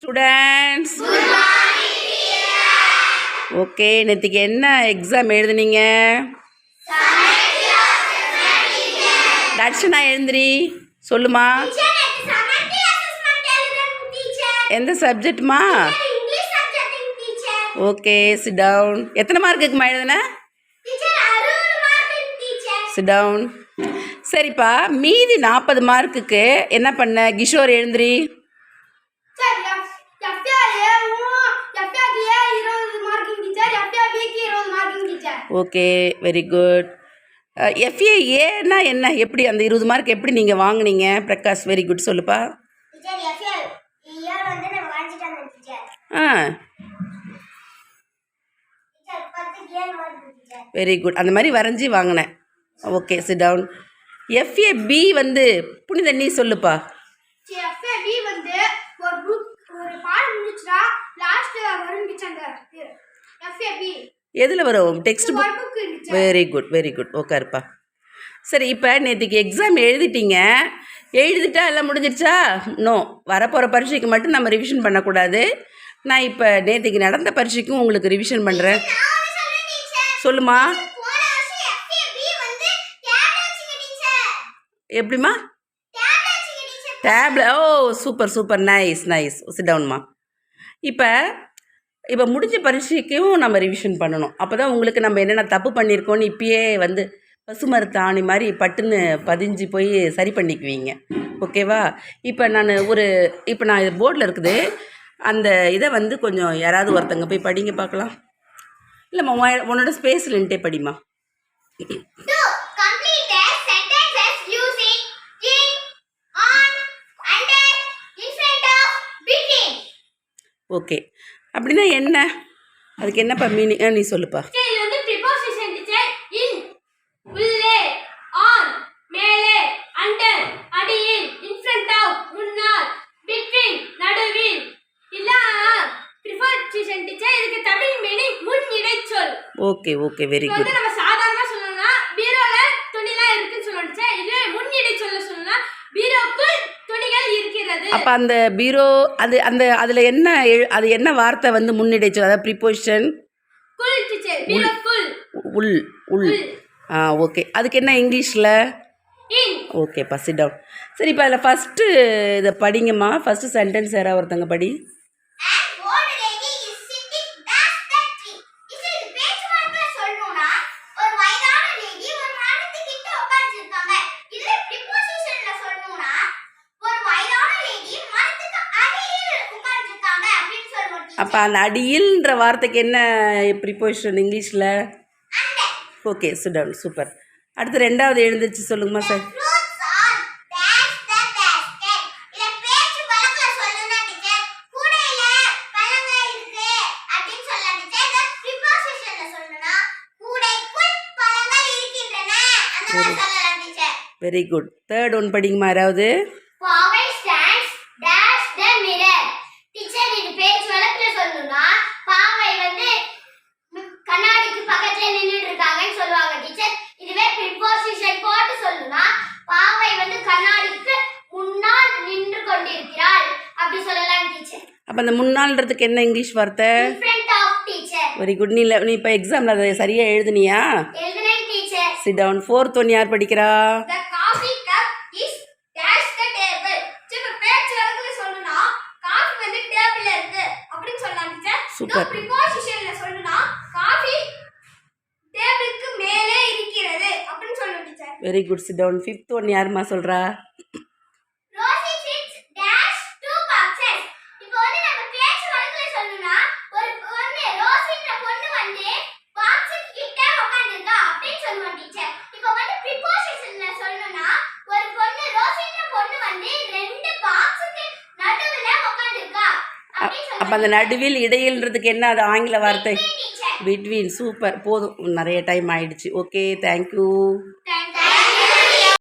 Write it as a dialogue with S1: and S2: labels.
S1: Students okay, நேற்றுக்கு என்ன exam எழுதுனீங்க? Darshana எழுந்திரி சொல்லுமா. எந்த சப்ஜெக்ட்மா? Okay, sit down. எத்தனை மார்க்குக்குமா எழுதுன? Sit down. சரிப்பா, மீதி 40 மார்க்குக்கு என்ன பண்ண? கிஷோர் எழுந்திரி. Okay, very good. எஃப்ஏஏன்னா என்ன, எப்படி அந்த 20 மார்க் எப்படி நீங்கள் வாங்கினீங்க? பிரகாஷ், வெரி குட், சொல்லுப்பா. ஆ, வெரி குட். அந்த மாதிரி வரைஞ்சி வாங்கினேன். Okay, sit down. எஃப்ஏபி வந்து புனித நீ சொல்லுப்பா.
S2: எஃப்ஏபி வந்து ஒரு பாடம் முடிச்சா லாஸ்ட் வரும் அந்த எஃப்ஏபி
S1: எதில் வரும்? Textbook. Very good, very good. உட்காருப்பா. சரி, இப்போ நேற்றுக்கு எக்ஸாம் எழுதிட்டீங்க. எழுதிட்டா எல்லாம் முடிஞ்சிடுச்சா? நோ, வரப்போகிற பரீட்சைக்கு மட்டும் நம்ம ரிவிஷன் பண்ணக்கூடாது. நான் இப்போ நேற்றுக்கு நடந்த பரீட்சைக்கும் உங்களுக்கு ரிவிஷன் பண்ணுறேன். சொல்லுமா. எப்படிமா? டேப்ல. ஓ, super super, nice nice. Sit டவுன்மா. இப்போ முடிஞ்ச பரீட்சைக்கும் நம்ம ரிவிஷன் பண்ணணும். அப்போ தான் உங்களுக்கு நம்ம என்னென்ன தப்பு பண்ணியிருக்கோன்னு இப்பயே வந்து பசுமரத்து ஆணி மாதிரி பட்டுன்னு பதிஞ்சு போய் சரி பண்ணிக்குவீங்க. ஓகேவா? இப்போ நான் இது போர்டில் இருக்குது. அந்த இதை வந்து கொஞ்சம் யாராவது ஒருத்தங்க போய் படிங்க பார்க்கலாம். இல்லைம்மா, உன்னோட ஸ்பேஸில் நின்ட்டே படிமா. ஓகே, அப்படின்னா என்ன? அதுக்கு என்னப்பா மீனிங்? நீ சொல்லுப்பா. Okay okay, very good. அப்போ அந்த பீரோ அதில் என்ன அது என்ன வார்த்தை வந்து முன்னிடைச்சல்? அதாவது ப்ரிப்போசிஷன் உள் உள். ஓகே, அதுக்கு என்ன இங்கிலீஷில்? ஓகேப்பா, சிட் டவுன். சரி, இப்போ அதில் ஃபஸ்ட்டு இதை படிங்கம்மா. ஃபஸ்ட்டு சென்டென்ஸ் யாராவது ஒருத்தங்க படி. அப்போ அந்த அடியில்ன்ற வார்த்தைக்கு என்ன ப்ரிப்போசிஷன் இங்கிலீஷில்? Okay, sit down, super. அடுத்து ரெண்டாவது எழுந்திரிச்சு சொல்லுங்கம்மா sir. Very good. Third one படிங்கம்மா யாராவது. அப்போ அந்த முன்னாள்ன்றதுக்கு என்ன இங்கிலீஷ் வார்த்தை? Very good. நீ இப்போ எக்ஸாமில் அதை சரியாக எழுதுனியா? Sit down. ஃபோர்த் ஒன் யார் படிக்கிறா? Super, very good. Sit down. Fifth one யாருமா சொல்கிறா? அப்போ அந்த நடுவில் இடையில்ன்றதுக்கு என்ன அது ஆங்கில வார்த்தை? பிட்வீன். சூப்பர், போதும், நிறைய டைம் ஆயிடுச்சு. Okay, thank you.